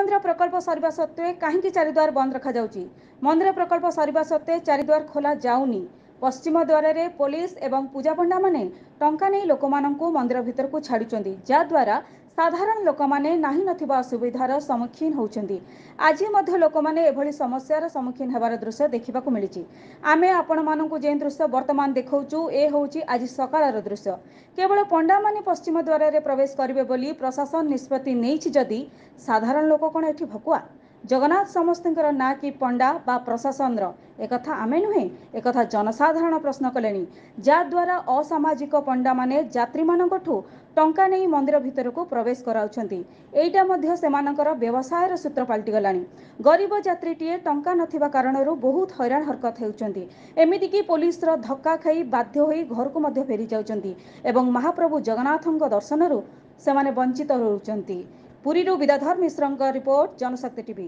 ଶ୍ରୀମନ୍ଦିର ପ୍ରକଳ୍ପ ସରିବା ସତ୍ତ୍ୱେ କାହିଁକି ଚାରିଦ୍ୱାର ବନ୍ଦ ରଖାଯାଉଛି? ମନ୍ଦିର ପ୍ରକଳ୍ପ ସରିବା ସତ୍ତ୍ୱେ ଚାରିଦ୍ୱାର ଖୋଲା ଯାଉନି। ପଶ୍ଚିମ ଦ୍ୱାରରେ ପୋଲିସ ଏବଂ ପୂଜାପଣ୍ଡାମାନେ ଟଙ୍କା ନେଇ ଲୋକମାନଙ୍କୁ ମନ୍ଦିର ଭିତରକୁ ଛାଡୁଛନ୍ତି, ଯାହାଦ୍ୱାରା ସାଧାରଣ ଲୋକମାନେ ନାହିଁ ନଥିବା ଅସୁବିଧାର ସମ୍ମୁଖୀନ ହେଉଛନ୍ତି। ଆଜି ମଧ୍ୟ ଲୋକମାନେ ଏଭଳି ସମସ୍ୟାର ସମ୍ମୁଖୀନ ହେବାର ଦୃଶ୍ୟ ଦେଖିବାକୁ ମିଳିଛି। ଆମେ ଆପଣମାନଙ୍କୁ ଯେଉଁ ଦୃଶ୍ୟ ବର୍ତ୍ତମାନ ଦେଖାଉଛୁ, ଏ ହେଉଛି ଆଜି ସକାଳର ଦୃଶ୍ୟ। କେବଳ ପଣ୍ଡାମାନେ ପଶ୍ଚିମ ଦ୍ୱାରରେ ପ୍ରବେଶ କରିବେ ବୋଲି ପ୍ରଶାସନ ନିଷ୍ପତ୍ତି ନେଇଛି, ଯଦି ସାଧାରଣ ଲୋକ କ'ଣ ଏଠି ଭକୁଆ? ଜଗନ୍ନାଥ ସମସ୍ତଙ୍କର ନା କି ପଣ୍ଡା ବା ପ୍ରଶାସନର? ଏକଥା ଆମେ ନୁହେଁ, ଏକଥା ଜନସାଧାରଣ ପ୍ରଶ୍ନ କଲେଣି। ଯାହାଦ୍ୱାରା ଅସାମାଜିକ ପଣ୍ଡାମାନେ ଯାତ୍ରୀମାନଙ୍କଠୁ ଟଙ୍କା ନେଇ ମନ୍ଦିର ଭିତରକୁ ପ୍ରବେଶ କରାଉଛନ୍ତି। ଏଇଟା ମଧ୍ୟ ସେମାନଙ୍କର ବ୍ୟବସାୟର ସୂତ୍ର ପାଲଟିଗଲାଣି। ଗରିବ ଯାତ୍ରୀଟିଏ ଟଙ୍କା ନଥିବା କାରଣରୁ ବହୁତ ହଇରାଣ ହରକତ ହେଉଛନ୍ତି। ଏମିତିକି ପୋଲିସର ଧକ୍କା ଖାଇ ବାଧ୍ୟ ହୋଇ ଘରକୁ ମଧ୍ୟ ଫେରି ଯାଉଛନ୍ତି ଏବଂ ମହାପ୍ରଭୁ ଜଗନ୍ନାଥଙ୍କ ଦର୍ଶନରୁ ସେମାନେ ବଞ୍ଚିତ ରହୁଛନ୍ତି। ପୁରୀରୁ ବିଦ୍ୟାଧର ମିଶ୍ରଙ୍କ ରିପୋର୍ଟ, जनशक्ति टीवी।